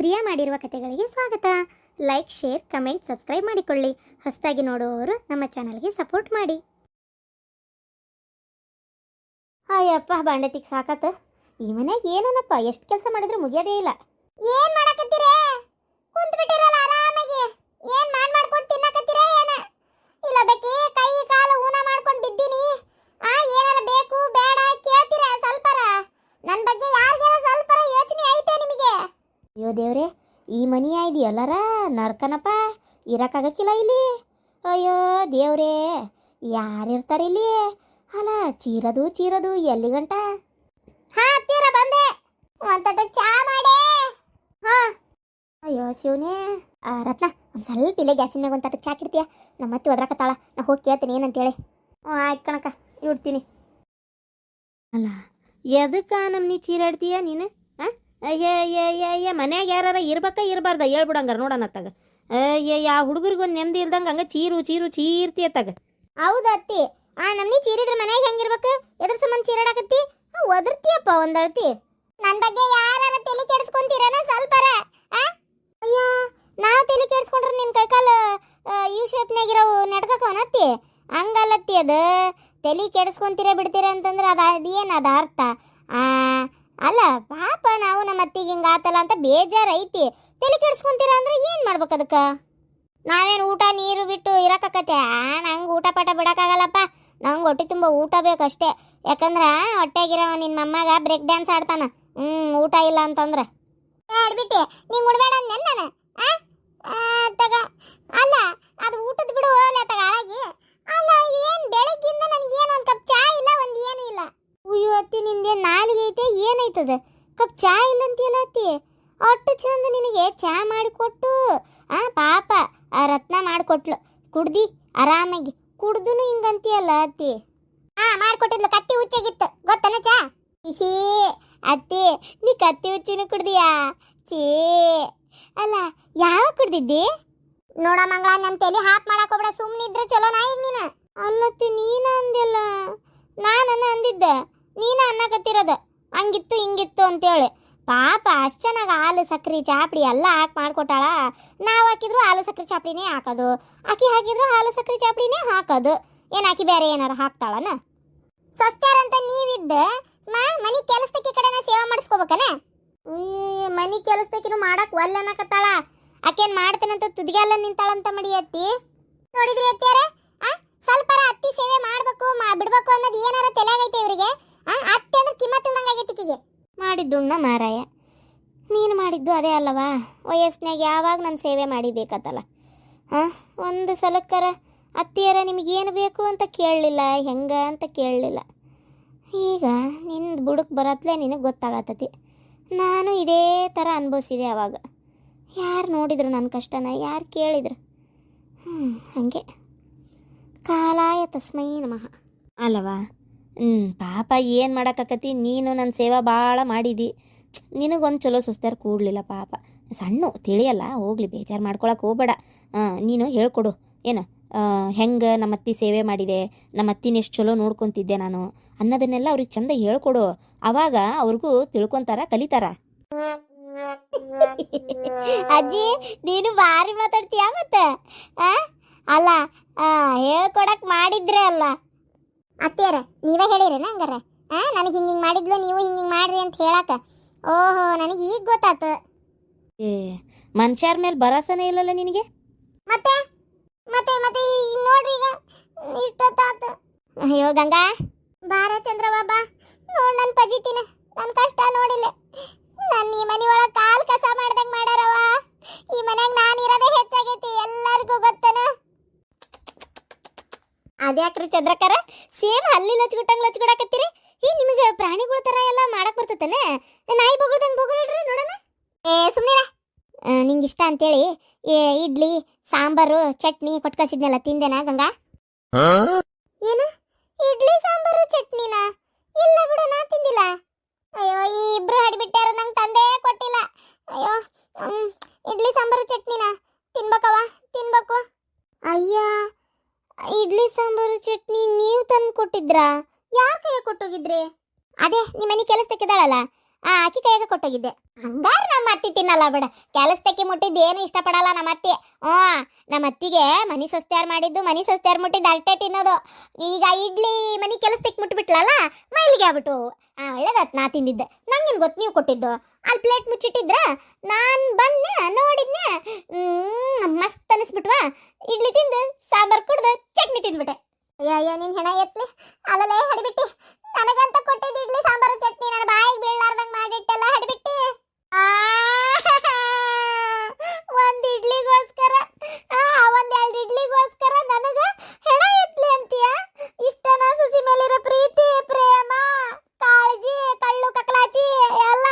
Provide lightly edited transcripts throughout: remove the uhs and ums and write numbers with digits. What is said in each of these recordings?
ಪ್ರಿಯಾ ಮಾಡಿರುವ ಕಥೆಗಳಿಗೆ ಸ್ವಾಗತ. Like, share, comment, subscribe ಮಾಡಿಕೊಳ್ಳಿ. ಹೊಸದಾಗಿ ನೋಡುವವರು ನಮ್ಮ ಚಾನಲ್ಗೆ ಸಪೋರ್ಟ್ ಮಾಡಿ. ಅಯ್ಯಪ್ಪ, ಬಾಂಡೆತಿಗೆ ಸಾಕತ್ತ. ಈ ಮನೆಗೆ ಏನನಪ್ಪ, ಎಷ್ಟು ಕೆಲಸ ಮಾಡಿದ್ರು ಮುಗಿಯೋದೇ ಇಲ್ಲ. ಏನ್ ಮಾಡಕತ್ತೀರೇ? ಕುಂತ ಬಿಟ್ಟಿರಲ್ಲ ಆರಾಮಾಗಿ. ಏನ್ ಮಾಡ್ಕೊಂಡು ತಿನ್ನಕತ್ತೀರೇ? ಏನ ಇಲ್ಲ ಬೇಕಿ ಕೈ ಕಾಲು ಊನ ಮಾಡ್ಕೊಂಡು ಬಿದ್ದೀನಿ. ಏನಾರ ಬೇಕು ಬೇಡ ಕೇಳ್ತೀರಾ? ಸ್ವಲ್ಪರ ನನ್ನ ಬಗ್ಗೆ ಯಾರಿಗಾರ ಸ್ವಲ್ಪರ ಯೋಚನೆ ಐತೆ ನಿಮಗೆ? ಅಯ್ಯೋ ದೇವ್ರೆ, ಈ ಮನಿ ಇದೆಯಲ್ಲರ ನರ್ಕನಪ್ಪ, ಇರಕ್ಕಾಗಕ್ಕಿಲ್ಲ ಇಲ್ಲಿ. ಅಯ್ಯೋ ದೇವ್ರೇ, ಯಾರಿರ್ತಾರೆ ಇಲ್ಲಿ? ಅಲ್ಲ, ಚೀರದು ಎಲ್ಲಿ ಗಂಟ? ಹತ್ತಿರ ಬಂದೆ, ಒಂದಟ ಚಾ ಮಾಡೇ. ಅಯ್ಯೋ ಶಿವನೇ. ರತ್ನ, ಒಂದು ಸ್ವಲ್ಪ ಇಲ್ಲೇ ಗ್ಯಾಸಿನ ಮ್ಯಾಗ ಒಂದು ತಟ್ಟಕ್ಕೆ ಚಾ ಕಿಡ್ತೀಯ? ನಮ್ಮ ಅತ್ತೆ ಒದ್ರಾಕತ್ತಾಳ, ನಾ ಹೋಗಿ ಕೇಳ್ತೀನಿ ಏನಂತೇಳಿ. ಆಯ್ತು ಕಣಕ್ಕ, ಇಡ್ತೀನಿ. ಅಲ್ಲ, ಎದಕ್ಕೆ ನಮ್ಮನಿ ಚೀರಾಡ್ತೀಯ ನೀನು? ಅಯ್ಯ ಮನ್ಯಾಗ ಯಾರ ಇರ್ಬಾರ್ದ ಹೇಳ್ಬಿಡಂಗಾರ ನೋಡೋಣತ್ತಾಗ. ಆ ಹುಡುಗರಿಗೊಂದು ನೆಮ್ಮದಿ ಇಲ್ದಂಗೆ ಹಂಗೆ ಚೀರ್ತಿಯತ್ತಾಗ. ಹೌದು ಅತ್ತಿ, ನಮ್ಮನಿ ಚೀರಿದ್ರೆ ಮನ್ಯಾಗ ಹೆಂಗಿರ್ಬೇಕು? ಎದ್ರ ಸಂಬಂಧ ಚೀರಾಡಕತ್ತಿ? ಒದರ್ತೀಯಪ್ಪ ಒಂದಳ್ತಿ. ನನ್ನ ಬಗ್ಗೆ ಯಾರ ತಲೆ ಕೆಡಿಸ್ಕೊಂತೀರನ ಸ್ವಲ್ಪರ? ಅಯ್ಯ, ನಾವು ತಲೆ ಕೆಡಿಸ್ಕೊಂಡ್ರೆ ನಿನ್ನ ಕೈಕಾಲು ಯು ಶೇಪ್ನಾಗಿರೋ ನಡ್ಕವನತ್ತಿ. ಹಂಗಲ್ಲತ್ತಿ, ಅದು ತಲೆ ಕೆಡಿಸ್ಕೊಂತೀರ ಬಿಡ್ತೀರ ಅಂತಂದ್ರೆ ಅದೇನು ಅದು ಅರ್ಥ? ಅಲ್ಲ ಪಾಪ, ನಾವು ನಮ್ಮ ಅತ್ತಿಗೆ ಹಿಂಗೆ ಆತಲ್ಲ ಅಂತ ಬೇಜಾರೈತಿ. ತಲೆ ಕೆಡಿಸ್ಕೊಂತೀರ ಅಂದ್ರೆ ಏನು ಮಾಡ್ಬೇಕು ಅದಕ್ಕೆ? ನಾವೇನು ಊಟ ನೀರು ಬಿಟ್ಟು ಇರಕತ್ತೆ? ನಂಗೆ ಊಟ ಪಾಠ ಬಿಡೋಕ್ಕಾಗಲ್ಲಪ್ಪ. ನಂಗೆ ಹೊಟ್ಟೆ ತುಂಬ ಊಟ ಬೇಕಷ್ಟೇ. ಯಾಕಂದ್ರೆ ಹೊಟ್ಟೆಗಿರೋ ನಿನ್ನ ಮೊಮ್ಮಗ ಬ್ರೇಕ್ ಡ್ಯಾನ್ಸ್ ಆಡ್ತಾನ. ಊಟ ಇಲ್ಲ ಅಂತಂದ್ರೆ ಆಡ್ಬಿಟ್ಟು ನೀವು ಉಡ್ಬೇಡ ನಾನು ತಗ. ಅಲ್ಲ, ಅದು ಊಟದ ಬಿಡು ಹೋಗ್ಲ ತಗ ಹಾಳಾಗಿ. ಅಲ್ಲ, ಏನು ಬೆಳಗ್ಗಿಂದ ನನಗೇನು ಒಂದು ಕಪ್ ಚಾ ಇಲ್ಲ, ಒಂದು ಏನೂ ಇಲ್ಲ. ಅಯ್ಯೋ ಅತ್ತಿ, ನಿಂದೇನು ನಾಲಿಗೆ ಐತೆ ಏನೈತದ? ಕಪ್ ಚಾ ಇಲ್ಲ ಅಂತೀಯಲ್ಲ ಅತ್ತಿ. ಅಷ್ಟು ಚಂದ ನಿನಗೆ ಚಾ ಮಾಡಿಕೊಟ್ಟು ಪಾಪ ಆ ರತ್ನ ಮಾಡಿಕೊಟ್ಲು. ಕುಡ್ದಿ ಆರಾಮಾಗಿ. ಕುಡ್ದು ಹಿಂಗಂತೀಯಲ್ಲ ಅತ್ತಿ. ಮಾಡಿಕೊಟ್ಟಿದ್ಲು, ಕತ್ತಿ ಹುಚ್ಚಾಗಿತ್ತು ಗೊತ್ತನ ಚಾ? ಇಸಿ ಅತ್ತಿ, ನೀ ಕತ್ತಿ ಹುಚ್ಚಿನೂ ಕುಡ್ದಿಯಾ? ಛೇ, ಅಲ್ಲ ಯಾವ ಕುಡ್ದಿದ್ದಿ? ನೋಡ ಮಂಗಳ, ನನ್ನ ತಲೆ ಹಾಪ್ ಮಾಡಕ್ ಹೋಗ್ಬೇಡ, ಸುಮ್ಮನಿದ್ರೆ ಚಲೋ. ನಾ ಈಗ ನೀನು ಅಲ್ಲತ್ತಿ, ನೀನ ಅಂದಿಲ್ಲ, ನಾನು ಅಂದಿದ್ದೆ. ನೀನ ಅನ್ನಕತ್ತಿರೋದು ಹಂಗಿತ್ತು ಹಿಂಗಿತ್ತು ಅಂತೇಳಿ. ಪಾಪ ಅಷ್ಟು ಚೆನ್ನಾಗಿ ಹಾಲು ಸಕ್ರೆ ಚಾಪಡಿ ಎಲ್ಲ ಹಾಕಿ ಮಾಡಿಕೊಟ್ಟಾಳ. ನಾವು ಹಾಕಿದ್ರು ಹಾಲು ಸಕ್ರೆ ಚಾಪಡಿನೇ ಹಾಕೋದು, ಆಕಿ ಹಾಕಿದ್ರು ಹಾಲು ಸಕ್ರೆ ಚಾಪಡಿನೇ ಹಾಕೋದು. ಏನು ಆಕಿ ಬೇರೆ ಏನಾರು ಹಾಕ್ತಾಳನ? ಸ್ವಸ್ಥರಂತ ನೀವಿದ್ದ ಮನಿ ಕೆಲಸದಕ್ಕೆ ಕಡೆನ ಸೇವೆ ಮಾಡಿಸ್ಕೋಬೇಕನ? ಮನಿ ಕೆಲಸದಕ್ಕಿನೂ ಮಾಡಕ್ ಒಲ್ಲ ಅನ್ನಕತ್ತಾಳ. ಆಕೇನು ಮಾಡ್ತೇನಂತ ತುದಿಗೆಲ್ಲ ನಿಂತಾಳಂತ ಮಡಿಯತ್ತಿ. ನೋಡಿದ್ರಿ ಅತ್ಯಾರ, ಸ್ವಲ್ಪರ ಅತ್ತಿ ಸೇವೆ ಮಾಡ್ಬೇಕು ಬಿಡ್ಬೇಕು ಅನ್ನೋದು ಏನಾರ ತಲೆಯಾಗೈತೆ ಇವರಿಗೆ? ಅತ್ತೆ ಅಂದ್ರೆ ಕಿಮ್ಮತ್ತಿಲ್ದಂಗಾಗೈತಿ ಈಕಿಗೆ. ಮಾಡಿದ್ದುಣ್ಣ ಮಾರಾಯ, ನೀನು ಮಾಡಿದ್ದು ಅದೇ ಅಲ್ಲವಾ? ವಯಸ್ಸಿನಾಗ ಯಾವಾಗ ನನ್ನ ಸೇವೆ ಮಾಡಿಬೇಕತ್ತಲ್ಲ. ಒಂದು ಸಲಕ್ಕರ ಅತ್ತಿಯರ ನಿಮಗೇನು ಬೇಕು ಅಂತ ಕೇಳಲಿಲ್ಲ, ಹೆಂಗ ಅಂತ ಕೇಳಲಿಲ್ಲ. ಈಗ ನಿನ್ನ ಬುಡಕ್ಕೆ ಬರತ್ಲೇ ನಿನಗೆ ಗೊತ್ತಾಗತ್ತತಿ. ನಾನು ಇದೇ ಥರ ಅನುಭವಿಸಿದೆ ಅವಾಗ. ಯಾರು ನೋಡಿದ್ರು ನನ್ನ ಕಷ್ಟನ? ಯಾರು ಕೇಳಿದ್ರು? ಹಾಗೆ ಕಾಲಾಯ ತಸ್ಮೈ ನಮಃ ಅಲ್ಲವಾ? ಪಾಪ ಏನು ಮಾಡೋಕ್ಕಾಕತಿ? ನೀನು ನನ್ನ ಸೇವಾ ಭಾಳ ಮಾಡಿದಿ. ನಿನಗೊಂದು ಚಲೋ ಸುಸ್ತಾರ ಕೂಡಲಿಲ್ಲ ಪಾಪ. ಸಣ್ಣ ತಿಳಿಯಲ್ಲ, ಹೋಗ್ಲಿ, ಬೇಜಾರು ಮಾಡ್ಕೊಳಕ್ಕೆ ಹೋಗ್ಬೇಡ. ನೀನು ಹೇಳ್ಕೊಡು ಏನು ಹೆಂಗೆ ನಮ್ಮತ್ತಿ ಸೇವೆ ಮಾಡಿದೆ, ನಮ್ಮತ್ತಿನ ಎಷ್ಟು ಚಲೋ ನೋಡ್ಕೊತಿದ್ದೆ ನಾನು ಅನ್ನೋದನ್ನೆಲ್ಲ ಅವ್ರಿಗೆ ಚಂದ ಹೇಳ್ಕೊಡು. ಅವಾಗ ಅವ್ರಿಗೂ ತಿಳ್ಕೊತಾರ, ಕಲಿತಾರ. ಅಜ್ಜಿ, ನೀನು ಭಾರಿ ಮಾತಾಡ್ತೀಯ ಮತ್ತೆ. ಅಲ್ಲ, ಹೇಳ್ಕೊಡಕ್ ಮಾಡಿದ್ರೆ ಅಲ್ಲ ಅತ್ತೇರ, ನೀವೇ ಹೇಳಿರೇನ ಹಂಗಾರ? ನನಗೆ ಹಿಂಗೆ ಮಾಡಿದ್ಲು, ನೀವು ಹಿಂಗೆ ಮಾಡ್ರಿ ಅಂತ ಹೇಳಕ್ಕ. ಓಹೋ, ನನಗೆ ಈಗ ಗೊತ್ತಾತು. ಮನುಷ್ಯರ ಮೇಲೆ ಭರೋಸನೇ ಇಲ್ಲಲ್ಲ ನಿನಗೆ? ಮತ್ತೆ ಮತ್ತೆ ಮತ್ತೆ ನೋಡ್ರಿ, ಈಗ ಇಷ್ಟೊತ್ತಾತ. ಅಯ್ಯೋ ಗಂಗಾ, ಬಾರ ಚಂದ್ರಬಾಬಾ, ನೋಡ್ ನನ್ನ ಪಜಿತಿನ, ನನ್ನ ಕಷ್ಟ ನೋಡಿಲ್ಲ. ನನ್ನ ಈ ಮನೆ ಒಳಗೆ ಕಾಲ್ ಕಸ ಮಾಡ್ದಂಗೆ ಮಾಡ್ಯಾರವ. ಈ ಮನ್ಯಾಗ ನಾನು ಇರೋದೇ ಹೆಚ್ಚಾಗೈತಿ, ಎಲ್ಲರಿಗೂ ಗೊತ್ತನ. ಅದ್ಯಾಕ್ರಿ ಚಂದ್ರಕರ, ಸೇಮ್ ಅಲ್ಲಿ ಲಚ್ಕೊಡಕತ್ತೀರಿ? ನಿಮಗೆ ಪ್ರಾಣಿಗಳ ಥರ ಎಲ್ಲ ಮಾಡಕ್ ಬರ್ತತನ? ನಾಯಿ ಬೊಗಳ್ದಂಗೆ ಬೊಗಳ್ರಿ ನೋಡೋಣ. ಸುಮ್ಮನೆ ನಿಂಗೆ ಇಷ್ಟ ಅಂತೇಳಿ ಇಡ್ಲಿ ಸಾಂಬಾರು ಚಟ್ನಿ ಕೊಟ್ಕಸಿದ್ನಲ್ಲ, ತಿಂದೇನಾ ಗಂಗಾ? ಏನು ಇಡ್ಲಿ ಸಾಂಬಾರು ಚಟ್ನಿನ? ಇಲ್ಲ ಬಿಡು, ನಾ ತಿಂದಿಲ್ಲ. ಅಯ್ಯೋ, ಈ ಇಬ್ರು ಹಡಿಬಿಟ್ಟಾರ, ನಂಗೆ ತಂದೆ ಕೊಟ್ಟಿಲ್ಲ. ಅಯ್ಯೋ, ಇಡ್ಲಿ ಸಾಂಬಾರು ಚಟ್ನಿನ ತಿನ್ಬೇಕವ, ತಿನ್ಬೇಕು. ಅಯ್ಯ, ಇಡ್ಲಿ ಸಾಂಬಾರು ಚಟ್ನಿ ನೀವು ತಂದು ಕೊಟ್ಟಿದ್ರಾ? ಯಾರ ಕೈಯ ಕೊಟ್ಟೋಗಿದ್ರಿ? ಅದೇ ನಿಮ್ಮ ಮನೆ ಕೆಲಸಕ್ಕಿದ್ದಾಳಲ್ಲ ಆಕಿ ಕೈಯಾಗ ಕೊಟ್ಟೋಗಿದ್ದೆ. ಹಂಗಾರ ನಮ್ಮ ಅತ್ತಿ ತಿನ್ನಲ್ಲ ಬಿಡ, ಕೆಲಸದಕ್ಕೆ ಮುಟ್ಟಿದ್ದು ಏನು ಇಷ್ಟಪಡಲ್ಲ ನಮ್ಮ ಅತ್ತಿ. ನಮ್ಮ ಅತ್ತಿಗೆ ಮನಿ ಸೊಸ್ತ್ಯಾರು ಮಾಡಿದ್ದು ಮನಿ ಸೊಸ್ತ್ಯಾರು ಮುಟ್ಟಿದ್ದು ಅಷ್ಟೇ ತಿನ್ನೋದು. ಈಗ ಇಡ್ಲಿ ಮನಿ ಕೆಲಸದಕ್ಕೆ ಮುಟ್ಬಿಟ್ಲಲ್ಲ, ಮೈಲಿಗೆ ಆಗ್ಬಿಟ್ಟು ಒಳ್ಳೇದತ್ ನಾ ತಿಂದಿದ್ದೆ. ನಂಗೇನು ಗೊತ್ತು ನೀವು ಕೊಟ್ಟಿದ್ದು. ಅಲ್ಲಿ ಪ್ಲೇಟ್ ಮುಚ್ಚಿಟ್ಟಿದ್ರ ನಾನು ಬಂದೆ ನೋಡಿದ್ನೆ, ಮಸ್ತ್ ಅನಿಸ್ಬಿಟ್ವಾ. ಇಡ್ಲಿ ತಿಂದು ಸಾಂಬಾರು ಕುಡ್ದು ಚಟ್ನಿ ತಿಂದ್ಬಿಟ್ಟೆ. ಅಯ್ಯೋ ನಿನ್ ಹೆಣ ಎತ್ಲಿ ಅಲ್ಲಲೇ ಹಡಿಬಿಟ್ಟಿ, ನನಗಂತ ಕೊಟ್ಟಿದ್ದು ಇಡ್ಲಿ ಸಾಂಬಾರು ಚಟ್ನಿ ನನ್ನ ಬಾಯಿಗೆ ಬೀಳಲಾರ್ದಂಗ್ ಮಾಡಿಟ್ಟಲ್ಲ ಹಡಿಬಿಟ್ಟಿ. ಒಂದ್ ಇಡ್ಲಿಗೋಸ್ಕರ ಒಂದೆರಡು ಇಡ್ಲಿಗೋಸ್ಕರ ನನಗ ಹೆಣ ಎತ್ಲಿ ಅಂತೀಯ? ಇಷ್ಟನ ಸುಸಿ ಮೇಲಿರೋ ಪ್ರೀತಿ ಪ್ರೇಮ ಕಾಳಜಿ ಕಳ್ಳು ಕಕ್ಲಾಚಿ ಎಲ್ಲ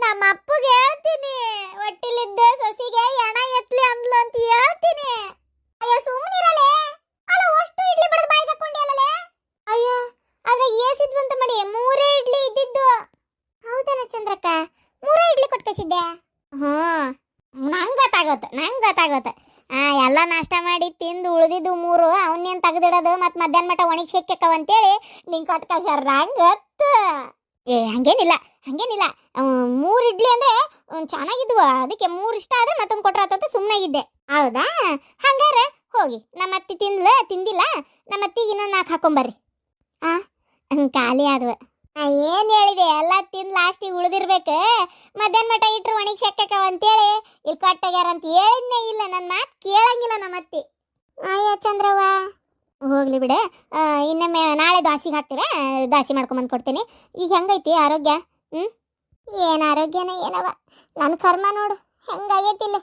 ನಮ್ಮ ಅಪ್ಪಗೆ ಹೇಳ್ತೀನಿ. ಒಟ್ಟಿಲಿದ್ದ ಸೊಸಿಗೆ ಹೆಣ ಎತ್ಲಿ ಅಂದ್ಲು ಅಂತ ಹೇಳ್ತೀನಿ. ಅಯ್ಯೋ ಸುಮ್ಮನಿರಲೇ, ಅಲ್ಲ ಅಷ್ಟು ಇಡ್ಲಿ ಬಡದ ಬಾಯಿಗೆ ಹಾಕೊಂಡೆ. ಅಯ್ಯ ಆದ್ರೆ ಏಸಿದ್ವಂತ ಮಾಡಿ 3 ಇಡ್ಲಿ ಇದ್ದಿದ್ದು. ಹೌದನ ಚಂದ್ರಕ್ಕ, 3 ಇಡ್ಲಿ ಕೊಟ್ಕಸಿದ್ದೆ? ನಂಗೆ ಗೊತ್ತಾಗತ್ತೆ. ಎಲ್ಲ ನಾಷ್ಟ ಮಾಡಿ ತಿಂದು ಉಳಿದಿದ್ದು 3 ಅವನ್ನೇನು ತೆಗೆದಿಡೋದು ಮತ್ತು ಮಧ್ಯಾಹ್ನ ಮಟ್ಟ ಒಣಗಿ ಸಿಕ್ಕವ ಅಂತೇಳಿ ನಿಂಗೆ ಕೊಟ್ಕಸ್ಯಾರ. ನಂಗತ್ತ ಹಂಗೇನಿಲ್ಲ 3 ಇಡ್ಲಿ ಅಂದ್ರೆ ಚೆನ್ನಾಗಿದ್ವು, ಅದಕ್ಕೆ 3 ಇಷ್ಟ ಆದ್ರೆ ಮತ್ತೊಂದು ಕೊಟ್ರಾತ ಸುಮ್ಮನಾಗಿದ್ದೆ. ಹೌದಾ? ಹಂಗಾರೆ ಹೋಗಿ ನಮ್ಮ ಅತ್ತಿ ತಿಂದಿಲ್ಲ, ನಮ್ಮ ಅತ್ತಿಗೆ ಇನ್ನೊಂದು 4 ಹಾಕೊಂಬರ್ರಿ. ಖಾಲಿ ಆದ್ವ. ಏನು ಹೇಳಿದೆ, ಎಲ್ಲ ತಿಂದು ಲಾಸ್ಟಿಗೆ ಉಳಿದಿರ್ಬೇಕು. ಮಧ್ಯಾಹ್ನ ಮಟ್ಟ ಇಟ್ರು ಒಣಗಿ ಸೆಕ್ಕವ ಅಂತೇಳಿ ಇಲ್ಲಿ ಕೊಟ್ಟಾಗ್ಯಾರ ಅಂತ ಹೇಳಿದ್ನೇ ಇಲ್ಲ. ನನ್ನ ಮಾತು ಕೇಳಂಗಿಲ್ಲ ನಮ್ಮ ಅತ್ತಿ. ಅಯ್ಯೋ ಚಂದ್ರವ್ವ ಹೋಗ್ಲಿ ಬಿಡೆ, ಇನ್ನೊಮ್ಮೆ ನಾಳೆ ದಾಸಿಗೆ ಹಾಕ್ತೇವೆ, ದಾಸಿ ಮಾಡ್ಕೊಂಬಂದು ಕೊಡ್ತೀನಿ. ಈಗ ಹೆಂಗೈತಿ ಆರೋಗ್ಯ? ಏನು ಆರೋಗ್ಯನ ಏನವ, ನನ್ನ ಕರ್ಮ ನೋಡು ಹೆಂಗಾಗೈತಿಲ್ಲ.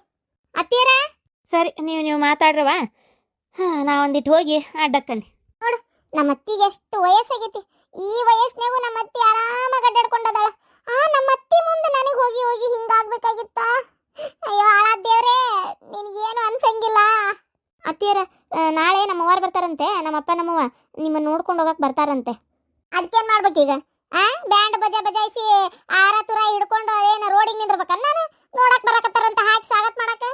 ಅತ್ತೀರ ಸರಿ, ನೀವು ಮಾತಾಡ್ರವ. ನಾ ಒಂದಿಟ್ಟು ಹೋಗಿ ಅಡ್ಡಕ್ಕನಿ. ನೋಡು ನಮ್ಮ ಅತ್ತಿಗೆ ಎಷ್ಟು ವಯಸ್ಸಾಗೈತಿ, ಈ ವಯಸ್ಸಿನಾಗೂ ನಮ್ಮ ಅತ್ತಿ ಆರಾಮಾಗಿ ಅಡ್ಡಾಡ್ಕೊಂಡದಾಳ. ನಮ್ಮ ಅತ್ತಿ ಮುಂದೆ ನನಗೆ ಹೋಗಿ ಹಿಂಗಾಗ್ಬೇಕಾಗಿತ್ತ. ಅಯ್ಯೋ ಹಾಳಾದ ದೇವ್ರೇ, ನಿನಗೇನು ಅನ್ಸಂಗಿಲ್ಲ. ಅತ್ತಿಯರ ನಾಳೆ ನಮ್ಮವ್ವಾರು ಬರ್ತಾರಂತೆ, ನಮ್ಮಪ್ಪ ನಮ್ಮವ್ವ ನಿಮ್ಮನ್ನು ನೋಡ್ಕೊಂಡು ಹೋಗಕ್ಕೆ ಬರ್ತಾರಂತೆ. ಅದಕ್ಕೇನು ಮಾಡ್ಬೇಕೀಗ? ಬ್ಯಾಂಡ್ ಬಜಾಯಿಸಿ ಆರ ತುರ ಹಿಡ್ಕೊಂಡು ಏನು ರೋಡಿಗೆ ನಿಂದಿರ್ಬೇಕನ್ನ ನಾನು ನೋಡಕ್ಕೆ ಬರಕತ್ತಾರಂತ ಹಾಕಿ ಸ್ವಾಗತ ಮಾಡಕ್ಕೆ?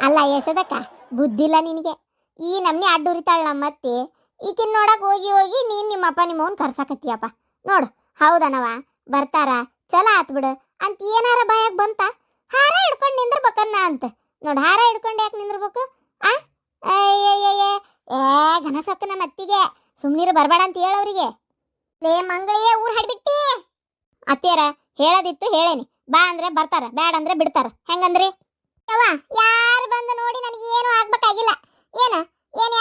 ಅಲ್ಲ ಯಶೋದಕ್ಕ, ಬುದ್ಧಿಲ್ಲ ನಿನಗೆ. ಈ ನಮ್ನಿ ಅಡ್ಡುರಿತಾಳ ನಮ್ಮತ್ತಿ, ಈಕಿನ್ ನೋಡಕ್ ಹೋಗಿ ನೀನ್ ನಿಮ್ಮಪ್ಪ ನಿಮ್ಮವನ್ ಕರ್ಸಾಕತ್ತೀಯಪ್ಪ. ನೋಡು ಹೌದನವ, ಬರ್ತಾರ ಚಲೋ ಆತ್ ಬಿಡು ಅಂತ ಏನಾರ ಬಾಯಾಗ ಬಂತ, ಹಾರ ಹಿಡ್ಕೊಂಡು ನಿಂದಿರ್ಬೇಕನ್ನ ಅಂತ. ನೋಡು ಹಾರ ಹಿಡ್ಕೊಂಡು ಯಾಕೆ ನಿಂದಿರ್ಬೇಕು? ಘನ ಸೊಕ್ಕ ನಮ್ಮ ಅತ್ತಿಗೆ, ಸುಮ್ನೀರು ಬರಬೇಡ ಅಂತ ಹೇಳವ್ರಿಗೆ. ಲೇ ಮಂಗಳಿಯೇ ಊರ್ ಹಡ್ಬಿಟ್ಟಿ. ಅತ್ತಿಯರ ಹೇಳೋದಿತ್ತು ಹೇಳೇನಿ, ಬಾ ಅಂದ್ರೆ ಬರ್ತಾರ, ಬ್ಯಾಡ ಅಂದ್ರೆ ಬಿಡ್ತಾರ. ಹೆಂಗಂದ್ರಿ? ಯಾರು ಬಂದು ನೋಡಿ ನನಗೆ ಏನು ಆಗ್ಬೇಕಾಗಿಲ್ಲ. ಏನು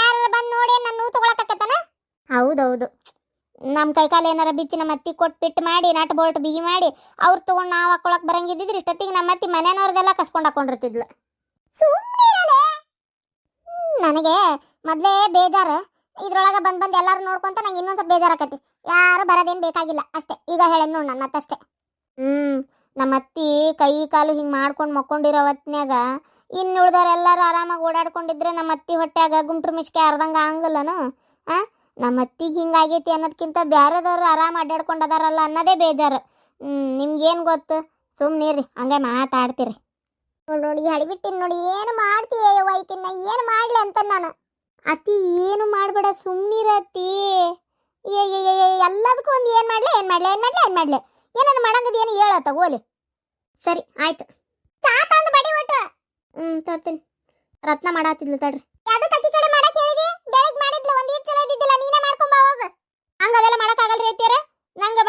ಯಾರು ಬಂದು ನೋಡಿ ನನ್ನ ನೂ ತಗೊಳಕತ್ತನ? ಹೌದೌದು, ನಮ್ಮ ಕೈಕಾಲು ಏನಾರ ಬಿಚ್ಚಿ ನಮ್ಮ ಅತ್ತಿ ಕೊಟ್ಟು ಪಿಟ್ಟು ಮಾಡಿ ನಟ್ ಬೋಲ್ಟ್ ಬಿಗಿ ಮಾಡಿ ಅವ್ರು ತಗೊಂಡು ನಾವು ಹಾಕೊಳಕ್ ಬರಂಗಿದ್ದಿದ್ರೆ ಇಷ್ಟೊತ್ತಿಗೆ ನಮ್ಮ ಅತ್ತಿ ಮನೆಯವ್ರದೆಲ್ಲ ಕಸ್ಕೊಂಡು ಹಾಕೊಂಡಿರ್ತಿದ್ಲು. ಸುಮ್ಮನಿರಲೇ, ನನಗೆ ಮೊದಲೇ ಬೇಜಾರು. ಇದ್ರೊಳಗೆ ಬಂದು ಎಲ್ಲರೂ ನೋಡ್ಕೊಂತ ನಂಗೆ ಇನ್ನೊಂದು ಸ್ವಲ್ಪ ಬೇಜಾರಾಕತಿ. ಯಾರು ಬರೋದೇನು ಬೇಕಾಗಿಲ್ಲ ಅಷ್ಟೇ. ಈಗ ಹೇಳೇನು ನೋಡಿ ನನ್ನ ಅತ್ತಷ್ಟೇ. ನಮ್ಮ ಅತ್ತಿ ಕೈ ಕಾಲು ಹಿಂಗೆ ಮಾಡ್ಕೊಂಡು ಮಕ್ಕೊಂಡಿರೋ ಹೊತ್ನ್ಯಾಗ ಇನ್ನು ಉಳ್ದವ್ರೆಲ್ಲರೂ ಆರಾಮಾಗಿ ಓಡಾಡ್ಕೊಂಡಿದ್ರೆ ನಮ್ಮ ಅತ್ತಿ ಹೊಟ್ಯಾಗ ಗುಂಟ್ರು ಮಿಷ್ಕೆ ಅರ್ದಂಗೆ ಆಗಲ್ಲನು? ನಮ್ಮ ಅತ್ತಿಗೆ ಹಿಂಗಾಗೈತಿ ಅನ್ನೋದಕ್ಕಿಂತ ಬೇರೆದವ್ರು ಆರಾಮ ಅಡ್ಡಾಡ್ಕೊಂಡದಾರಲ್ಲ ಅನ್ನೋದೇ ಬೇಜಾರು. ನಿಮ್ಗೇನು ಗೊತ್ತು, ಸುಮ್ಮನಿರಿ, ಹಂಗೆ ಮಾತಾಡ್ತೀರಿ. ನೋಡಿ ಹಡಿಬಿಟ್ಟಿನಿ ನೋಡಿ, ಏನು ಮಾಡ್ತೀಯ ವೈಕಿನ್ನ, ಏನು ಮಾಡಲಿ ಅಂತ ನಾನು. ಅತ್ತಿ ಏನು ಮಾಡಬೇಡ, ಸುಮ್ಮನಿರತ್ತಿ. ಎಲ್ಲದಕ್ಕೂ ಒಂದು ಏನು ಮಾಡಲಿ ಏನಾರು ಮಾಡಂಗದ ಏನು ಹೇಳತ್ತ ಓಲಿ. ಸರಿ ಆಯ್ತು, ಚಾ ತಂದು ಬಡಿ ಒಟ್ಟು. ತರ್ತೀನಿ. ರತ್ನ ಮಾಡಾತಿದ್ಲು ತಡ್ರಿ. ಯಾವ್ದು ತಕ್ಕಿ ಕಡೆ ಮಾಡಕ್ ಹೇಳಿದಿ? ಬೆಳಗ್ಗೆ ಮಾಡಿದ್ಲು, ಒಂದು ಈಟ್ ಚಲೋ ಇದ್ದಿದ್ದಿಲ್ಲ, ನೀನೇ ಮಾಡ್ಕೊಂಬ ಹೋಗ. ಹಂಗ ಅವೆಲ್ಲ ಮಾಡಕ್ಕಾಗಲ್ರಿ ಅತ್ತಿಯರ. ನಂಗೆ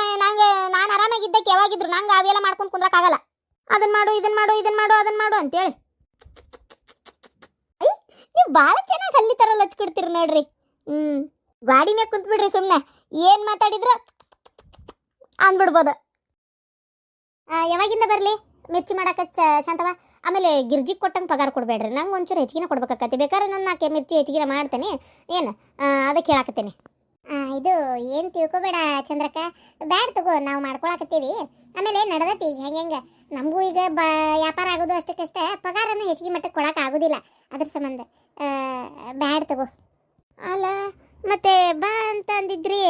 ನಾನು ಆರಾಮಾಗಿದ್ದಕ್ಕೆ ಯಾವಾಗಿದ್ರು ನಂಗೆ ಅವೆಲ್ಲ ಮಾಡ್ಕೊಂಡು ಕುಂದ್ರಕ್ಕಾಗಲ್ಲ. ಅದನ್ನ ಮಾಡು ಇದನ್ನ ಮಾಡು ಅಂತೇಳಿ ನೀವು ಭಾಳ ಚೆನ್ನಾಗಿ ಹಲ್ಲಿತಾರಲ್ಲ ಹಚ್ಕೊಡ್ತೀರಿ ನೋಡ್ರಿ. ಗಾಡಿ ಮ್ಯಾಗ ಕುಂತ್ಬಿಡ್ರಿ, ಸುಮ್ಮನೆ ಏನು ಮಾತಾಡಿದ್ರು ಅಂದ್ಬಿಡ್ಬೋದು. ಯಾವಾಗಿಂದ ಬರಲಿ ಮಿರ್ಚಿ ಮಾಡಕ್ಕೆ ಶಾಂತವ? ಆಮೇಲೆ ಗಿರ್ಜಿಗೆ ಕೊಟ್ಟಂಗೆ ಪಗಾರ ಕೊಡಬೇಡ್ರಿ, ನಂಗೆ ಒಂಚೂರು ಹೆಚ್ಚಿಗೆ ಕೊಡ್ಬೇಕಾಕತಿ. ಬೇಕಾದ್ರೆ ನಾನು 4 ಮಿರ್ಚಿ ಹೆಚ್ಚಿಗೆ ಮಾಡ್ತೇನೆ, ಏನು ಅದಕ್ಕೆ ಹೇಳಾಕತ್ತೇನೆ. ಇದು ಏನು ತಿಳ್ಕೊಬೇಡ ಚಂದ್ರಕ್ಕ, ಬ್ಯಾಡ್ ತಗೋ, ನಾವು ಮಾಡ್ಕೊಳಕತ್ತೀವಿ. ಆಮೇಲೆ ನಡೆದತಿ ಈಗ ಹೆಂಗೆ ನಮಗೂ ಈಗ ವ್ಯಾಪಾರ ಆಗೋದು ಅಷ್ಟಕ್ಕಷ್ಟೇ, ಪಗಾರನ್ನು ಹೆಚ್ಚಿಗೆ ಮಟ್ಟಕ್ಕೆ ಕೊಡೋಕೆ ಆಗೋದಿಲ್ಲ. ಅದ್ರ ಸಂಬಂಧ ಬ್ಯಾಡ್ ತಗೋ. ಅಲ್ಲ ಮತ್ತೆ ಬಾ ಅಂತ ಅಂದಿದ್ರಿ,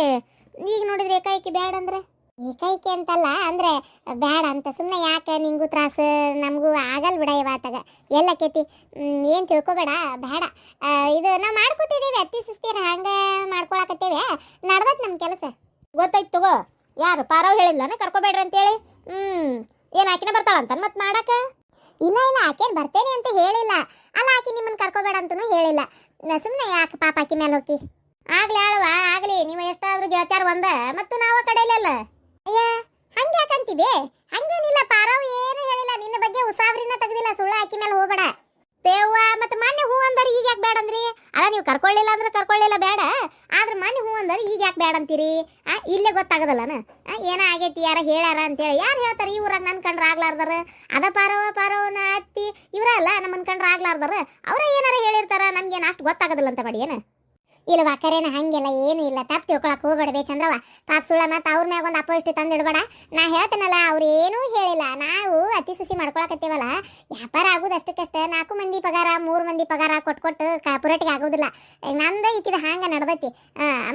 ಈಗ ನೋಡಿದ್ರೆ ಏಕಾಏಕಿ ಬ್ಯಾಡ ಅಂದ್ರೆ? ಏಕಾಏಕಿ ಅಂತಲ್ಲ, ಅಂದರೆ ಬ್ಯಾಡ ಅಂತ ಸುಮ್ಮನೆ. ಯಾಕೆ ನಿಂಗೂ ತ್ರಾಸು, ನಮಗೂ ಆಗಲ್ಲ ಬಿಡ ಇವತ್ತಾಗ ಎಲ್ಲಕ್ಕೈತಿ. ಏನು ತಿಳ್ಕೊಬೇಡ, ಬೇಡ. ಇದು ನಾವು ಮಾಡ್ಕೊತಿದ್ದೀವಿ, ಅತ್ತಿ ಸುಸ್ತೀರ ಹಂಗೆ ಮಾಡ್ಕೊಳಕತ್ತೇವೆ, ನಡ್ದತ್ ನಮ್ಮ ಕೆಲಸ. ಗೊತ್ತಾಯ್ತು ತಗೋ, ಯಾರು ಪಾರವ್ ಹೇಳಿಲ್ಲನ ಕರ್ಕೋಬೇಡ್ರಿ ಅಂತೇಳಿ? ಏನು ಆಕಿನ ಬರ್ತಾಳಂತ ಮತ್ತೆ ಮಾಡಾಕ? ಇಲ್ಲ ಇಲ್ಲ, ಆಕೇನು ಬರ್ತೇನೆ ಅಂತ ಹೇಳಿಲ್ಲ. ಅಲ್ಲ, ಆಕಿ ನಿಮ್ಮನ್ನು ಕರ್ಕೋಬೇಡ ಅಂತನೂ ಹೇಳಿಲ್ಲ. ಸುಮ್ಮನೆ ಯಾಕೆ ಪಾಪ ಆಕಿ ಮೇಲೆ ಹೋಗಿ. ಆಗ್ಲಿ ಆಳವ, ಆಗ್ಲಿ. ನೀವು ಎಷ್ಟಾದ್ರೂ ಗೆಳತ್ಯಾರ ಒಂದ, ಮತ್ತು ನಾವು ಕಡೆಯಲ್ಲ. ಅಯ್ಯ, ಹಂಗೆ ಯಾಕಂತೀವಿ? ಹಂಗೇನಿಲ್ಲ, ಪಾರವ್ ಏನು ಹೇಳಿಲ್ಲ. ನಿನ್ನ ಬಗ್ಗೆ ಉಸಾಬ್ರಿನ ತೆಗ್ದಿಲ್ಲ. ಸುಳ್ಳು ಆಕಿ ಮೇಲೆ ಹೋಗ್ಬೇಡ. ತೇವ್ವ, ಮತ್ತೆ ಮೊನ್ನೆ ಹೂ ಅಂದಾರ ಈಗ ಯಾಕೆ ಬೇಡ ಅಂದ್ರಿ? ಅಲ್ಲ, ನೀವು ಕರ್ಕೊಳ್ಳಿಲ್ಲ ಅಂದ್ರೆ ಕರ್ಕೊಳ್ಳಿಲ್ಲ ಬೇಡ, ಆದ್ರೆ ಮೊನ್ನೆ ಹೂ ಅಂದಾರ ಈಗ ಯಾಕೆ ಬೇಡ ಅಂತೀರಿ? ಇಲ್ಲೇ ಗೊತ್ತಾಗದಲ್ಲನ ಏನ ಆಗೈತಿ, ಯಾರ ಹೇಳ್ಯಾರ ಅಂತೇಳಿ. ಯಾರು ಹೇಳ್ತಾರೆ ಈ ಊರಾಗ? ನನ್ನ ಕಂಡ್ರ ಆಗ್ಲಾರ್ದಾರ ಅದ ಪಾರವನ ಅತ್ತಿ ಇವರಲ್ಲ ನಮ್ಮನ್ ಕಂಡ್ರ ಆಗ್ಲಾರ್ದಾರ. ಅವ್ರ ಏನಾರ ಹೇಳಿರ್ತಾರ, ನಮ್ಗೇನು ಅಷ್ಟು ಗೊತ್ತಾಗದಿಲ್ಲ ಅಂತ ಮಾಡಿ ಏನು? ಇಲ್ವಾ, ಕರೇನ ಹಂಗೆಲ್ಲ ಏನು ಇಲ್ಲ. ತಪ್ಪು ತಿಳ್ಕೊಳಕ್ ಹೋಗ್ಬೇಡ ಚಂದ್ರವ. ಪಾಪ ಸುಳ್ಳ ಮತ್ತೆ ಅವ್ರ ಮ್ಯಾಗ ಒಂದು ಅಪೋಷ್ಟಿ ತಂದಿಡ್ಬೇಡ. ನಾ ಹೇಳ್ತೇನಲ್ಲ, ಅವ್ರು ಏನೂ ಹೇಳಿಲ್ಲ. ನಾವು ಅತಿ ಸುಸಿ ಮಾಡ್ಕೊಳಕತ್ತೀವಲ್ಲ, ವ್ಯಾಪಾರ ಆಗೋದು ಅಷ್ಟಕ್ಕಷ್ಟೇ. 4 ಮಂದಿ ಪಗಾರ 3 ಮಂದಿ ಪಗಾರ ಕೊಟ್ಟು ಪುರಟಿಗೆ ಆಗೋದಿಲ್ಲ. ನಂದು ಈಕಿದ ಹಂಗೆ ನಡ್ದೈತಿ.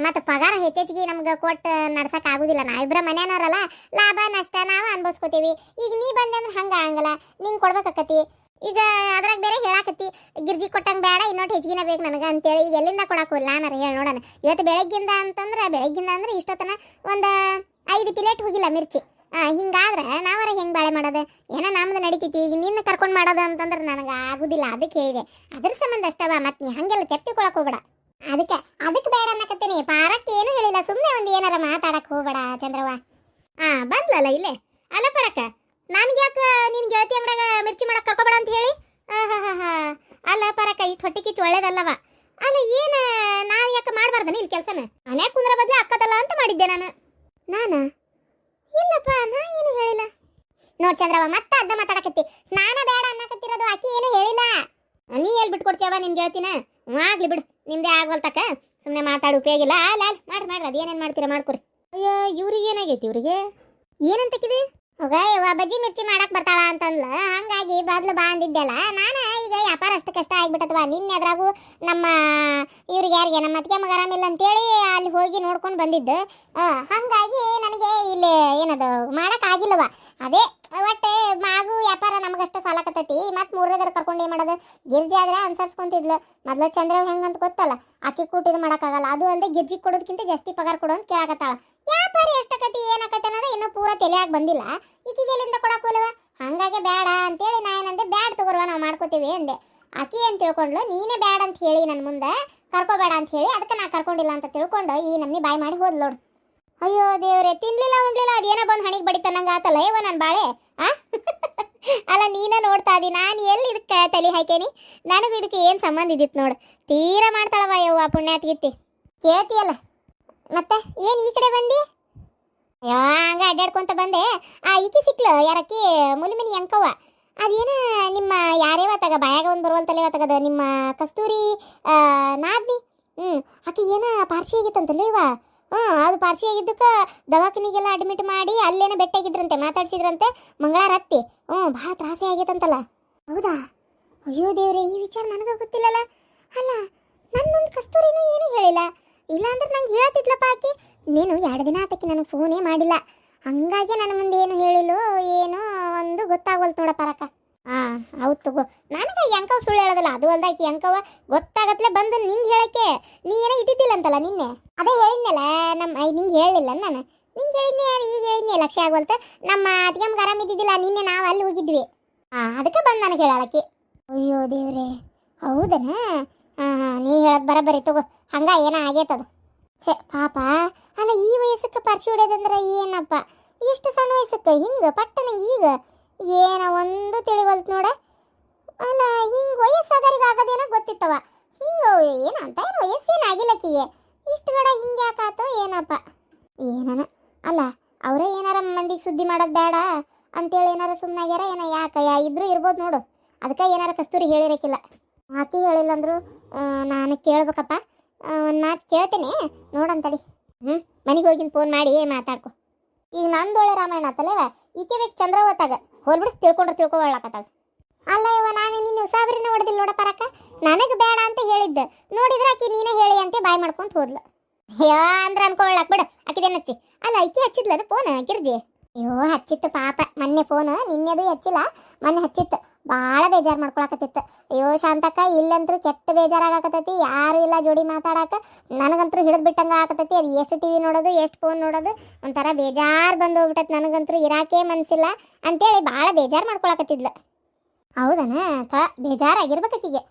ಮತ್ತು ಪಗಾರ ಹೆಚ್ಚೆಚ್ಚಿಗೆ ನಮ್ಗೆ ಕೊಟ್ಟು ನಡ್ಸಕ್ಕೆ ಆಗೋದಿಲ್ಲ. ನಾವಿಬ್ಬರ ಮನೆಯವ್ರಲ್ಲ, ಲಾಭ ನಷ್ಟ ನಾವು ಅನ್ಭವಿಸ್ಕೋತೀವಿ. ಈಗ ನೀ ಬಂದೆ ಅಂದ್ರೆ ಹಂಗೆ ಆಗಲ್ಲ, ನಿಂಗೆ ಕೊಡ್ಬೇಕಾಕತಿ. ಈಗ ಅದ್ರಾಗ ಬೇರೆ ಹೇಳಾಕತ್ತಿ ಗಿರ್ಜಿ ಕೊಟ್ಟಂಗೆ ಬೇಡ, ಇನ್ನೊಟ್ಟು ಹೆಚ್ಚಿನ ಬೇಕು ನನಗೆ ಅಂತೇಳಿ. ಈಗ ಎಲ್ಲಿಂದ ಕೊಡಕ್ಕೆ ಹೋಗಿಲ್ಲ ನಾನಾರ ಹೇಳಿ ನೋಡೋಣ. ಇವತ್ತು ಬೆಳಗ್ಗಿಂದ ಅಂದ್ರೆ ಇಷ್ಟೊತ್ತನ ಒಂದು 5 ಪ್ಲೇಟ್ ಹೋಗಿಲ್ಲ ಮಿರ್ಚಿ. ಹಿಂಗಾದ್ರೆ ನಾವರ ಹೆಂಗೆ ಬಾಳೆ ಮಾಡೋದು? ಏನೋ ನಮ್ದು ನಡೀತೈತಿ. ಈಗ ನಿನ್ನ ಕರ್ಕೊಂಡು ಮಾಡೋದು ಅಂತಂದ್ರೆ ನನಗೆ ಆಗುದಿಲ್ಲ. ಅದಕ್ಕೆ ಹೇಳಿದೆ, ಅದ್ರ ಸಂಬಂಧ ಅಷ್ಟವ. ಮತ್ತೆ ನೀ ಹಂಗೆಲ್ಲ ತೆಪ್ತಿಕೊಳಕ್ಕೆ ಹೋಗ್ಬೇಡ. ಅದಕ್ಕೆ ಬೇಡ ಅನ್ನಕತ್ತೀನಿ. ಪಾರಕ್ಕೆ ಏನು ಹೇಳಿಲ್ಲ. ಸುಮ್ಮನೆ ಒಂದು ಏನಾರ ಮಾತಾಡಕ್ಕೆ ಹೋಗ್ಬೇಡ ಚಂದ್ರವ್ವ. ಬಂದ್ಲಲ್ಲ ಇಲ್ಲೇ. ಅಲ್ಲ ಪರಕ್ಕ, ನನ್ಗೆ ಯಾಕೆ ನಿನ್ ಗೆಳತಿ ಅಂಗಡಿಯಾಗ ಮಿರ್ಚಿ ಮಾಡಕ್ಕೆ ಕರ್ಕೋಬೇಡ ಅಂತ ಹೇಳಿ? ಅಲ್ಲ ಪರಕ್ಕ, ಇಷ್ಟು ಹೊಟ್ಟೆ ಕಿಚ್ಚು ಒಳ್ಳೇದಲ್ಲವ. ಅಲ್ಲ, ಏನು ನಾನು ಯಾಕೆ ಮಾಡಬಾರ್ದನ ಇಲ್ಲಿ ಕೆಲಸನ? ಮನ್ಯಾಗ ಕುಂದ್ರ ಬದಲು ಅಕ್ಕದಲ್ಲ ಅಂತ ಮಾಡಿದ್ದೆ ನಾನು. ಇಲ್ಲಪ್ಪ, ನಾ ಏನು ಹೇಳಿಲ್ಲ. ನೋಡ್ ಚಂದ್ರವ್ವ, ಮತ್ತೆ ಅರ್ಧ ಮಾತಾಡಕತ್ತಿ. ನಾನ ಬೇಡ ಅನ್ನಕತ್ತಿರೋದು, ಆಕಿ ಏನು ಹೇಳಿಲ್ಲ. ನೀ ಎಲ್ಲಿ ಬಿಟ್ಕೊಡ್ತೀಯವ ನಿನ್ ಗೆಳತಿನ? ಆಗ್ಲಿ ಬಿಡು, ನಿಮ್ದೇ ಆಗ್ವಲ್ತಕ್ಕ. ಸುಮ್ಮನೆ ಮಾತಾಡಿ ಉಪಯೋಗ ಇಲ್ಲ. ಮಾಡ್ರಿ ಅದೇನೇನು ಮಾಡ್ತೀರಾ ಮಾಡ್ಕೊರಿ. ಅಯ್ಯೋ, ಇವ್ರಿಗೆ ಏನಾಗೈತಿ? ಇವ್ರಿಗೆ ಏನಂತಕ್ಕಿದೆ? ಹೋಗ ಬಜ್ಜಿ ಮಿರ್ಚಿ ಮಾಡಕ್ ಬರ್ತಾಳ ಅಂತಂದ್ಲ. ಹಂಗಾಗಿ ಬದ್ಲು ಬಾ ಅಂದಿದ್ದೆಲ್ಲ. ನಾನು ಈಗ ವ್ಯಾಪಾರ ಅಷ್ಟಕ್ಕಷ್ಟ ಆಗ್ಬಿಟ್ಟದವ. ನಿನ್ನೆ ಅದ್ರಾಗೂ ನಮ್ಮ ಇವ್ರಿಗೆ ಯಾರಿಗೆ ನಮ್ಮ ಅತ್ತಿಗೆ ಮಗ ಆರಾಮಿಲ್ಲ ಅಂತೇಳಿ ಅಲ್ಲಿ ಹೋಗಿ ನೋಡ್ಕೊಂಡು ಬಂದಿದ್ದು. ಹಂಗಾಗಿ ನನಗೆ ಇಲ್ಲಿ ಏನದು ಮಾಡಕ್ ಆಗಿಲ್ಲವ. ಅದೇ ಒಟ್ಟೆ ಮಾಗು ವ್ಯಾಪಾರ ನಮಗಷ್ಟ ಸಾಲಕತ್ತೈತಿ. ಮತ್ತೆ 3ನೇದರ ಕರ್ಕೊಂಡು ಏನು ಮಾಡೋದು? ಗಿರ್ಜಿ ಆದ್ರೆ ಅನ್ಸರ್ಸ್ಕೊಂತಿದ್ಲು. ಮೊದ್ಲು ಚಂದ್ರ ಹೆಂಗಂತ ಗೊತ್ತಲ್ಲ, ಆಕಿ ಕೂಟಿದ್ ಮಾಡೋಕ್ಕಾಗಲ್ಲ. ಅದು ಅಲ್ಲದೆ ಗಿರ್ಜಿ ಕೊಡೋದಕ್ಕಿಂತ ಜಾಸ್ತಿ ಪಗಾರ ಕೊಡು ಅಂತ ಕೇಳಕತ್ತಾಳ. ವ್ಯಾಪಾರ ಎಷ್ಟಕತಿ ಏನಕತಿ ಅನ್ನೋದು ಇನ್ನೂ ಪೂರ ತಲೆಯಾಗಿ ಬಂದಿಲ್ಲ. ಈಕಿಗೆ ಎಲ್ಲಿಂದ ಕೊಡಕ್ಕೆ ಹೋಲವ? ಹಂಗಾಗಿ ಬೇಡ ಅಂತೇಳಿ ನಾ ಏನಂದೆ, ಬ್ಯಾಡ ತಗೋರ್ವ, ನಾವು ಮಾಡ್ಕೋತೀವಿ ಅಂದೆ. ಆಕಿ ಏನು ತಿಳ್ಕೊಂಡ್ಲು, ನೀನೇ ಬ್ಯಾಡ ಅಂತ ಹೇಳಿ ನನ್ನ ಮುಂದೆ ಕರ್ಕೋಬೇಡ ಅಂತ ಹೇಳಿ, ಅದಕ್ಕೆ ನಾ ಕರ್ಕೊಂಡಿಲ್ಲ ಅಂತ ತಿಳ್ಕೊಂಡು ಈ ನಮ್ನಿ ಬಾಯಿ ಮಾಡಿ ಹೋದ್ ನೋಡು. ಅಯ್ಯೋ ದೇವ್ರೆ, ತಿನ್ಲಿಲ್ಲ ಉಣ್ಲಿಲ್ಲ ಅದೇನೋ ಬಂದು ಹಣಿಗೆ ಬಡಿತನ್ನಂಗ ಆತಲ್ಲ ಏವ ನನ್ನ ಬಾಳೆ. ಅಲ್ಲ, ನೀನ ನೋಡ್ತಾ ಇದಿ, ನಾನು ಎಲ್ಲಿ ಇದಕ್ಕೆ ತಲೆ ಹಾಕೇನಿ? ನನಗೂ ಇದಕ್ಕೆ ಏನು ಸಂಬಂಧ ಇದ್ದಿತ್ತು ನೋಡು. ತೀರಾ ಮಾಡ್ತಾಳವ ಯವ್ವ ಪುಣ್ಯಾತ್ಗಿತ್ತಿ. ಕೇಳ್ತೀಯಲ್ಲ ಮತ್ತೆ ಏನು ಈ ಕಡೆ ಬಂದಿ? ಹಂಗ ಅಡ್ಡಾಡ್ಕೊಂತ ಬಂದೆ. ಈಕಿ ಸಿಕ್ಲು, ಯಾರಕ್ಕಿ ಮುಲಿಮಿನಿ ಅಂಕವ್ವ. ಅದೇನ ನಿಮ್ಮ ಯಾರೇವ ತಗ ಬಾಯಾಗ ಒಂದು ಬರುವಲ್ ತಲೆವ ತಗದ ನಿಮ್ಮ ಕಸ್ತೂರಿ ನಾದ್ನಿ. ಆಕೆ ಏನ ಪಾರ್ಶಿ ಆಗಿತ್ತಂತಲ್ಲ ಇವ. ಅದು ಪಾರ್ಶಿ ಆಗಿದ್ದಕ್ಕೆ ದವಾಖಾನಿಗೆಲ್ಲ ಅಡ್ಮಿಟ್ ಮಾಡಿ ಅಲ್ಲೇನ ಬೆಟ್ಟಾಗಿದ್ರಂತೆ, ಮಾತಾಡ್ಸಿದ್ರಂತೆ. ಮಂಗಳಾರ ಹತ್ತಿ ಭಾಳ ತ್ರಾಸೆ ಆಗೈತಂತಲ್ಲ. ಹೌದಾ? ಅಯ್ಯೋ ದೇವ್ರೆ, ಈ ವಿಚಾರ ನನಗೆ ಗೊತ್ತಿಲ್ಲಲ್ಲ. ಅಲ್ಲ, ನನ್ನ ಮುಂದೆ ಕಸ್ತೂರಿನೂ ಏನೂ ಹೇಳಿಲ್ಲ. ಇಲ್ಲಾಂದ್ರೆ ನಂಗೆ ಹೇಳ್ತಿದ್ಲಪ್ಪ ಆಕಿ. ನೀನು 2 ದಿನ ಆತಕ್ಕೆ ನನಗೆ ಫೋನೇ ಮಾಡಿಲ್ಲ. ಹಂಗಾಗಿ ನನ್ನ ಮುಂದೆ ಏನು ಹೇಳಿಲ್ಲೋ ಏನೋ ಒಂದು ಗೊತ್ತಾಗವಲ್ತು ನೋಡಪ್ಪ ರಕ್ಕ. ಹೌದು ತಗೋ. ನನಗೆ ಎಂಕವ್ ಸುಳ್ಳು ಹೇಳೋದಲ್ಲ. ಅದು ಅಲ್ದಾಕಿ ಎಂಕವ ಗೊತ್ತಾಗತ್ಲೆ ಬಂದು ನಿಂಗೆ ಹೇಳಕ್ಕೆ. ನೀ ಏನೋ ಇದ್ದಿದ್ದಿಲ್ಲ ಅಂತಲ್ಲ ನಿನ್ನೆ. ಅದೇ ಹೇಳಿದ್ನಲ್ಲ, ನಿಂಗೆ ಹೇಳಿಲ್ಲ ನಾನು. ನಿಂಗೆ ಹೇಳಿದ್ನೆ, ಈಗ ಹೇಳಿದ್ನೆ, ಲಕ್ಷ್ಯ ಆಗವಲ್ತು. ನಮ್ಮ ಅತ್ತಿಗೆಮ್ಗೆ ಆರಾಮಿದ್ದಿದ್ದಿಲ್ಲ, ನಿನ್ನೆ ನಾವು ಅಲ್ಲಿ ಹೋಗಿದ್ವಿ. ಅದಕ್ಕೆ ಬಂದು ನನಗೆ ಹೇಳಾಳಕ್ಕೆ. ಅಯ್ಯೋ ದೇವ್ರೆ, ಹೌದನ? ನೀ ಹೇಳೋದು ಬರಬರಿ ತಗೋ. ಹಂಗ ಏನೋ ಆಗೈತದ. ಛೇ ಪಾಪ. ಅಲ್ಲ, ಈ ವಯಸ್ಸಕ್ಕೆ ಪರ್ಚಿ ಹೊಡೆಯೋದಂದ್ರೆ ಏನಪ್ಪ? ಎಷ್ಟು ಸಣ್ಣ ವಯಸ್ಸಕ್ಕೆ ಹಿಂಗೆ ಪಟ್ಟನಂಗೆ ಈಗ ಏನೋ ಒಂದು ತಿಳಿವಲ್ತು ನೋಡ. ಅಲ್ಲ, ಹಿಂಗೆ ವಯಸ್ಸಾದವ್ರಿಗೆ ಆಗೋದೇನೋ ಗೊತ್ತಿತ್ತವ. ಹಿಂಗೆ ಏನಂತ ಏನು ವಯಸ್ಸೇನಾಗಿಲ್ಲಕ್ಕಿಗೆ ಇಷ್ಟು ಗಡ ಹಿಂಗೆ ಯಾಕಾತೋ ಏನಪ್ಪ ಏನನ. ಅಲ್ಲ, ಅವರೇ ಏನಾರ ಮಂದಿಗೆ ಸುದ್ದಿ ಮಾಡೋದು ಬೇಡ ಅಂತೇಳಿ ಏನಾರ ಸುಮ್ಮನಾಗ್ಯಾರ ಏನೋ. ಯಾಕಯ್ಯ ಇದ್ರೂ ಇರ್ಬೋದು ನೋಡು. ಅದಕ್ಕೆ ಏನಾರ ಕಸ್ತೂರಿ ಹೇಳಿರಕ್ಕಿಲ್ಲ. ಆಕೆ ಹೇಳಿಲ್ಲ ಅಂದ್ರು ನಾನು ಕೇಳ್ಬೇಕಪ್ಪ. ಒಂದು ಮಾತು ಕೇಳ್ತೇನೆ ನೋಡಂತಡಿ. ಮನೆಗೆ ಹೋಗಿನ ಫೋನ್ ಮಾಡಿ ಮಾತಾಡ್ಕೊ. ಈಗ ನಂದೊಳೆ ರಾಮಾಯಣ ಆತಲ್ಲವ, ಈಕೆ ಬೇಕು ಚಂದ್ರ ಹೊತ್ತಾಗ ಹೋಲ್ಬಿಡು. ತಿಳ್ಕೊಳ್ಳಾಕತ್ತಾಗ. ಅಲ್ಲ ಇವ, ನಾನು ನಿನ್ನ ಉಸಾಬರಿನ ಹೊಡೆದಿಲ್ಲ ನೋಡಪ್ಪ ರಕ್ಕ. ನನಗೆ ಬೇಡ ಅಂತ ಹೇಳಿದ್ದೆ, ನೋಡಿದ್ರೆ ಆಕಿ ನೀನೇ ಹೇಳಿ ಅಂತ ಬಾಯ್ ಮಾಡ್ಕೊಂತ ಹೋದ್ಲು. ಅಂದ್ರೆ ಅನ್ಕೊಳ್ಳಾಕ್ ಬಿಡು. ಆಕಿದೇನು ಹಚ್ಚಿ? ಅಲ್ಲ, ಈಕೆ ಹಚ್ಚಿದ್ಲನ ಫೋನ್ ಗಿರ್ಜಿ? ಅಯ್ಯೋ ಹಚ್ಚಿತ್ತು ಪಾಪ ಮೊನ್ನೆ ಫೋನ್. ನಿನ್ನೆದು ಹಚ್ಚಿಲ್ಲ, ಮೊನ್ನೆ ಹಚ್ಚಿತ್ತು. ಭಾಳ ಬೇಜಾರು ಮಾಡ್ಕೊಳಕತ್ತಿತ್ತು. ಅಯ್ಯೋ ಶಾಂತಕ್ಕ, ಇಲ್ಲಂತೂ ಕೆಟ್ಟ ಬೇಜಾರಾಗಕತ್ತೈತಿ, ಯಾರು ಇಲ್ಲ ಜೋಡಿ ಮಾತಾಡಕ್ಕೆ. ನನಗಂತೂ ಹಿಡಿದು ಬಿಟ್ಟಂಗೆ ಆಗಕತ್ತೈತಿ. ಅದು ಎಷ್ಟು ಟಿ ವಿ ನೋಡೋದು, ಎಷ್ಟು ಫೋನ್ ನೋಡೋದು, ಒಂಥರ ಬೇಜಾರು ಬಂದು ಹೋಗ್ಬಿಟ್ಟೈತಿ. ನನಗಂತೂ ಇರಾಕೆ ಮನಸ್ಸಿಲ್ಲ ಅಂತೇಳಿ ಭಾಳ ಬೇಜಾರು ಮಾಡ್ಕೊಳಕತ್ತಿದ್ಲು. ಹೌದನ ಬೇಜಾರಾಗಿರ್ಬೇಕೀಗೆ.